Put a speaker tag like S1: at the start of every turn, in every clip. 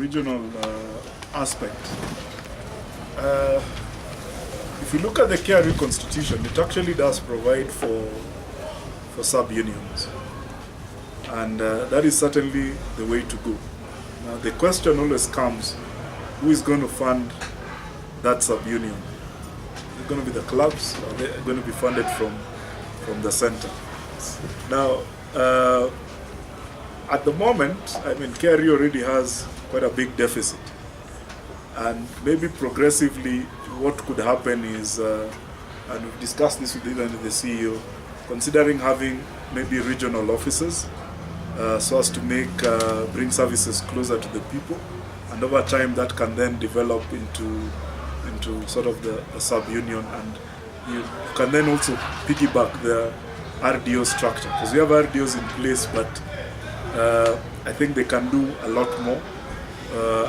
S1: regional aspect, if you look at the KRU constitution, it actually does provide for sub-unions. And that is certainly the way to go. Now the question always comes, who is going to fund that sub-union? Is it going to be the clubs, or are they going to be funded from the center? Now, at the moment, I mean, KRU already has quite a big deficit. And maybe progressively, what could happen is, and we've discussed this with even the CEO, considering having maybe regional offices, so as to bring services closer to the people, and over time that can then develop into sort of the sub-union, and you can then also piggyback the RDO structure, because we have RDOs in place, but I think they can do a lot more,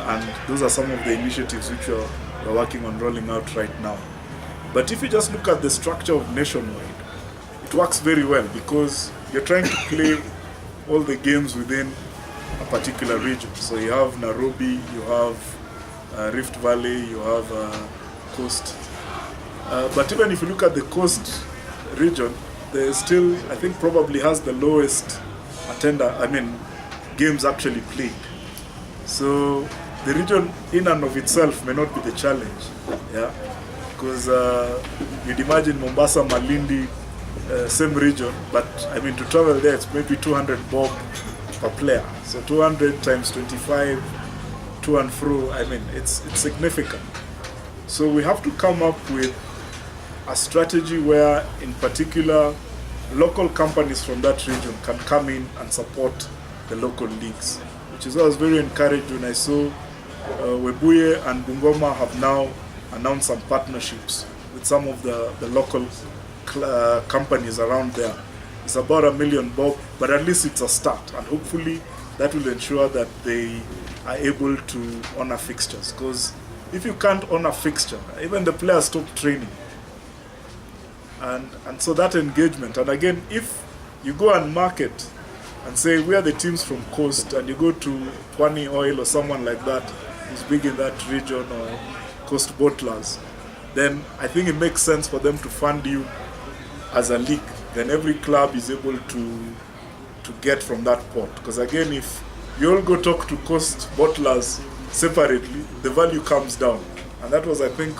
S1: and those are some of the initiatives which we're working on rolling out right now. But if you just look at the structure of Nationwide, it works very well, because you're trying to play all the games within a particular region. So you have Nairobi, you have Rift Valley, you have Coast. But even if you look at the Coast region, there is still, I think, probably has the lowest games actually played. So the region in and of itself may not be the challenge, yeah, because you'd imagine Mombasa, Malindi, same region, but I mean, to travel there, it's maybe 200 bob per player. So 200 times 25, to and fro, I mean, it's significant. So we have to come up with a strategy where, in particular, local companies from that region can come in and support the local leagues, which is why I was very encouraged when I saw Webuye and Bungoma have now announced some partnerships with some of the local companies around there. It's about $1 million bob, but at least it's a start, and hopefully that will ensure that they are able to honor fixtures, because if you can't honor fixture, even the players stop training. And so that engagement, and again, if you go and market and say we are the teams from Coast, and you go to Pwani Oil or someone like that who's big in that region, or Coast Bottlers, then I think it makes sense for them to fund you as a league. Then every club is able to get from that pot. Because again, if you all go talk to Coast Bottlers separately, the value comes down. And that was, I think,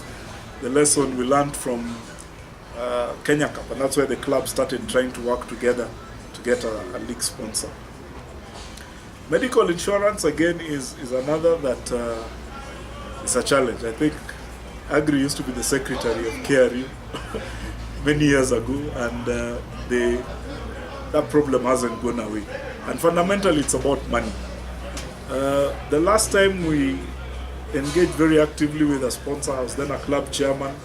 S1: the lesson we learned from Kenya Cup, and that's where the club started trying to work together to get a league sponsor. Medical insurance, again, is another that is a challenge. I think Agri used to be the secretary of KRU many years ago, and that problem hasn't gone away. And fundamentally, it's about money. The last time we engaged very actively with a sponsor, I was then a club chairman,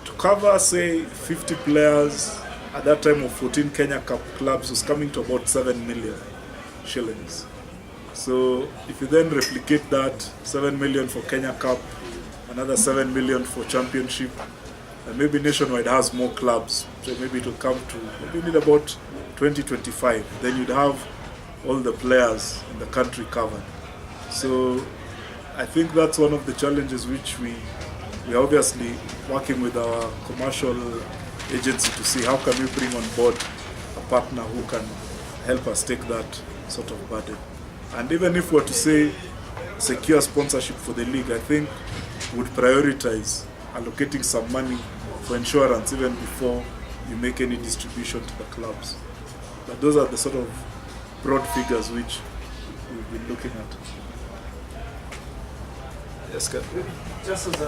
S1: to cover, say, 50 players at that time of 14 Kenya Cup clubs, was coming to about 7 million shillings. So if you then replicate that, 7 million for Kenya Cup, another 7 million for Championship, and maybe Nationwide has more clubs, so maybe it will come to, maybe you need about 20-25, then you'd have all the players in the country covered. So I think that's one of the challenges which we are obviously working with our commercial agency to see how can we bring on board a partner who can help us take that sort of burden. And even if we're to say secure sponsorship for the league, I think we would prioritize allocating some money for insurance even before you make any distribution to the clubs. But those are the sort of broad figures which we've been looking at. Yes,
S2: just as a